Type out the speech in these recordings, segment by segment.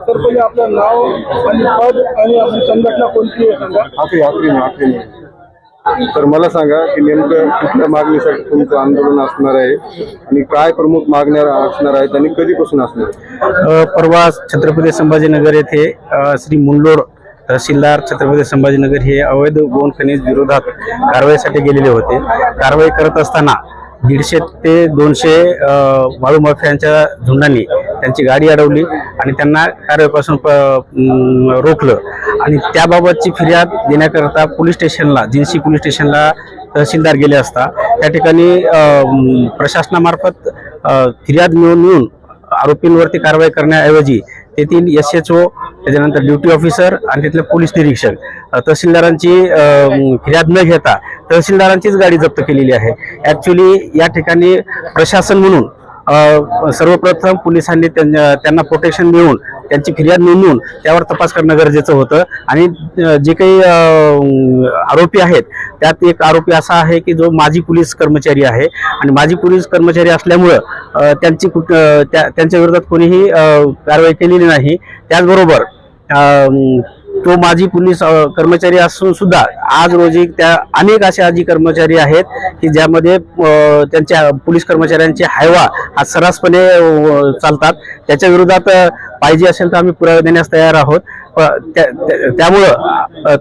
तर पहिले आपलं नाव आणि पद आणि आपली संघटना कोणती आहे सांगा. आखरी तर मला सांगा की नेमकं कुठल्या मागणीसाठी तुमचं आंदोलन असणार आहे आणि काय प्रमुख मागण्या असणार आहेत आणि कधीपासून असणार. परवा छत्रपती संभाजीनगर येथे श्री मुंडलोड तहसीलदार छत्रपती संभाजीनगर हे अवैध गोवन खनिज विरोधात कारवाईसाठी गेलेले होते. कारवाई करत असताना 150 ते 200 वाळू माफियांच्या झुंडांनी त्यांची गाडी अडवली आणि त्यांना कारवाईपासून रोखलं आणि त्याबाबतची फिर्याद देण्याकरता पोलीस स्टेशनला जिन्सी पोलीस स्टेशनला तहसीलदार गेले असता त्या ठिकाणी प्रशासनामार्फत फिर्याद मिळून आरोपींवरती कारवाई करण्याऐवजी तेथील SHO त्याच्यानंतर ड्युटी ऑफिसर आणि तिथले पोलीस निरीक्षक तहसीलदारांची फिर्याद न घेता तहसीलदारांचीच गाडी जप्त केलेली आहे. ॲक्च्युली या ठिकाणी प्रशासन म्हणून सर्वप्रथम पोलिसांनी त्यांना प्रोटेक्शन देऊन त्यांची फिर्याद नोंदवून त्यावर तपास करणं गरजेचं होतं आणि जे काही आरोपी आहेत त्यात एक आरोपी असा आहे की जो माजी पोलीस कर्मचारी आहे आणि माजी पोलीस कर्मचारी असल्यामुळं त्यांच्या विरोधात कोणीही कारवाई केलेली नाही. त्याचबरोबर तो माजी पोलीस कर्मचारी असून सुद्धा आज रोजी त्या अनेक असे आजी कर्मचारी आहेत की ज्यामध्ये त्यांच्या पोलीस कर्मचाऱ्यांचे हायवा हा सर्रासपणे चालतात. त्याच्या विरोधात पाहिजे असेल तर आम्ही पुरावे देण्यास तयार आहोत. त्यामुळं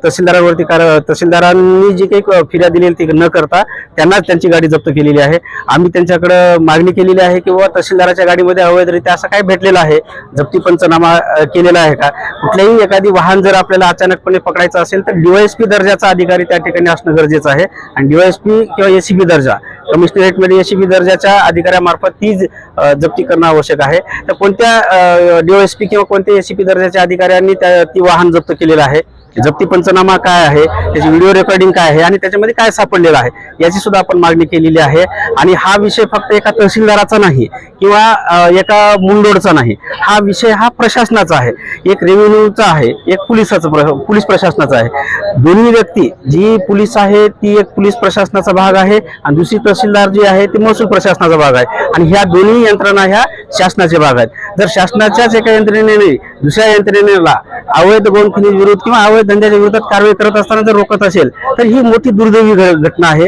तहसीलदारांनी जी काही फिर्याद दिलेली ती न करता त्यांनाच त्यांची गाडी जप्त केलेली आहे. आम्ही त्यांच्याकडे मागणी केलेली आहे की बाबा तहसीलदाराच्या गाडीमध्ये अवैधरित्या असं काय भेटलेलं आहे, जप्ती पंचनामा केलेला आहे का. कुठल्याही एखादी वाहन जर आपल्याला अचानकपणे पकडायचं असेल तर DYSP दर्जाचा अधिकारी त्या ठिकाणी असणं गरजेचं आहे आणि DYSP किंवा ACP दर्जा कमिशनरेटमध्ये ACP दर्जाच्या अधिकाऱ्यामार्फत ती जप्ती करणं आवश्यक आहे. तर कोणत्या DYSP किंवा कोणत्या ACP दर्जाच्या अधिकाऱ्यांनी ती वाहन जप्त केलेलं आहे, जप्ती पंचनामा काय आहे, त्याची व्हिडिओ रेकॉर्डिंग काय आहे आणि त्याच्यामध्ये काय सापडलेलं आहे याची सुद्धा आपण मागणी केलेली आहे. आणि हा विषय फक्त एका तहसीलदाराचा नाही किंवा एका मुंडोडचा नाही, हा विषय हा प्रशासनाचा आहे, एक रेव्हेन्यूचा आहे, एक पोलीस प्रशासनाचा आहे. दोन्ही व्यक्ती जी पोलीस आहे ती एक पोलीस प्रशासनाचा भाग आहे आणि दुसरी तहसीलदार जी आहे ती महसूल प्रशासनाचा भाग आहे आणि ह्या दोन्ही यंत्रणा ह्या शासनाचे भाग आहेत. जर शासनाच्याच एका यंत्रणेने दुसऱ्या यंत्रणेला अवैध गोवन खनिज विरोध किंवा अवैध धंद्याच्या विरोधात कारवाई करत असताना जर रोखत असेल तर ही मोठी दुर्दैवी घटना आहे.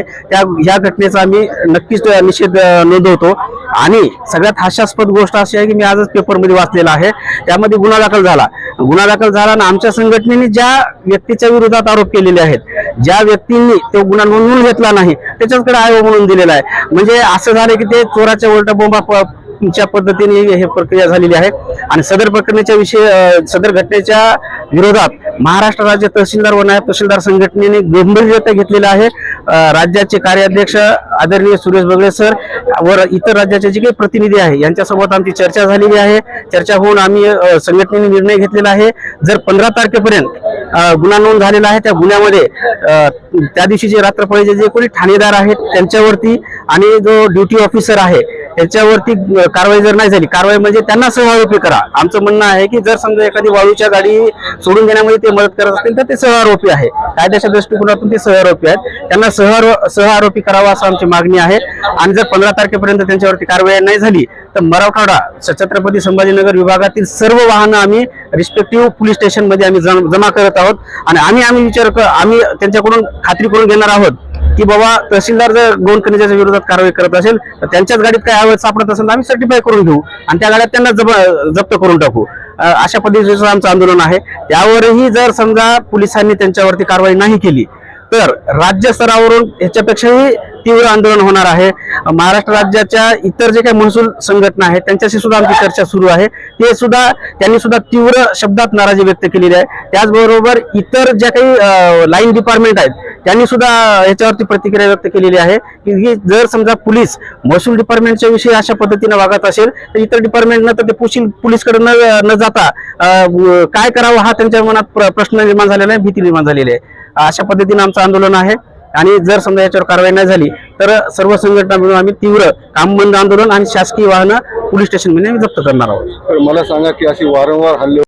या घटनेचा आम्ही नक्कीच निषेध नोंदवतो. आणि सगळ्यात हास्यास्पद गोष्ट अशी आहे की मी आजच पेपरमध्ये वाचलेला आहे, त्यामध्ये गुन्हा दाखल झाला आणि आमच्या संघटनेने ज्या व्यक्तीच्या विरोधात आरोप केलेले आहेत, ज्या व्यक्तींनी तो गुन्हा नोंदवून घेतला नाही त्याच्याकडे आयोग म्हणून दिलेला आहे. म्हणजे असं झालं की ते चोराच्या उलटा बोंबा च्या पद्धतीने हे प्रक्रिया झालेली आहे. आणि सदर घटनेच्या विरोधात महाराष्ट्र राज्य तहसीलदार व नायब तहसीलदार संघटनेने गंभीररित्या घेतलेला आहे. राज्याचे कार्याध्यक्ष आदरणीय सुरेश बगळे सर व इतर राज्याचे जे काही प्रतिनिधी आहे यांच्यासोबत आमची चर्चा झालेली आहे. चर्चा होऊन आम्ही संघटनेने निर्णय घेतलेला आहे, जर 15 तारखेपर्यंत गुन्हा नोंद झालेला आहे त्या गुन्ह्यामध्ये त्या दिवशीचे रात्रपाळीचे जे कोणी ठाणेदार आहेत त्यांच्यावरती आणि जो ड्युटी ऑफिसर आहे त्याच्यावरती कारवाई जर नाही झाली, कारवाई म्हणजे त्यांना सहआरोपी करा. आमचं म्हणणं आहे की जर समजा एखादी वाळूच्या गाडी सोडून देण्यामध्ये ते मदत करत असतील तर ते सहआरोपी आहे, कायद्याच्या दृष्टिकोनातून ते सहआरोपी आहेत, त्यांना सहआरोपी करावा असं आमची मागणी आहे. आणि जर 15 तारखेपर्यंत त्यांच्यावरती कारवाई नाही झाली तर मराठवाडा छत्रपती संभाजीनगर विभागातील सर्व वाहनं आम्ही रिस्पेक्टिव्ह पोलीस स्टेशनमध्ये आम्ही जमा करत आहोत. आणि आम्ही त्यांच्याकडून खात्री करून घेणार आहोत की बाबा तहसीलदार जर गोवन खनिजाच्या विरोधात कारवाई करत असेल तर त्यांच्याच गाडीत काय अवैध सापडत असेल तर आम्ही सर्टिफाय करून घेऊ आणि त्या गाड्यात त्यांना जप्त करून टाकू. अशा पद्धतीचं आमचं आंदोलन आहे. त्यावरही जर समजा पोलिसांनी त्यांच्यावरती कारवाई नाही केली तर राज्य स्तरावरून ह्याच्यापेक्षाही तीव्र आंदोलन होणार आहे. महाराष्ट्र राज्याच्या इतर जे काही महसूल संघटना आहेत त्यांच्याशी सुद्धा आमची चर्चा सुरू आहे. त्यांनी सुद्धा तीव्र शब्दात नाराजी व्यक्त केलेली आहे. त्याचबरोबर इतर ज्या काही लाईन डिपार्टमेंट आहेत त्यांनी सुद्धा याच्यावरती प्रतिक्रिया व्यक्त केलेली आहे की जर समजा महसूल डिपार्टमेंटच्या विषयी अशा पद्धतीने वागत असेल तर इतर डिपार्टमेंटनं तर ते पोलीसकडे न जाता काय करावं हा त्यांच्या मनात प्रश्न निर्माण झालेला आहे, भीती निर्माण झालेली आहे. अशा पद्धतीने आमचं आंदोलन आहे. आणि जर समजा याच्यावर कारवाई नाही झाली तर सर्व संघटना मिळून आम्ही तीव्र काम बंद आंदोलन आणि शासकीय वाहनं पोलीस स्टेशनमध्ये जप्त करणार आहोत. मला सांगा की अशी वारंवार हल्ले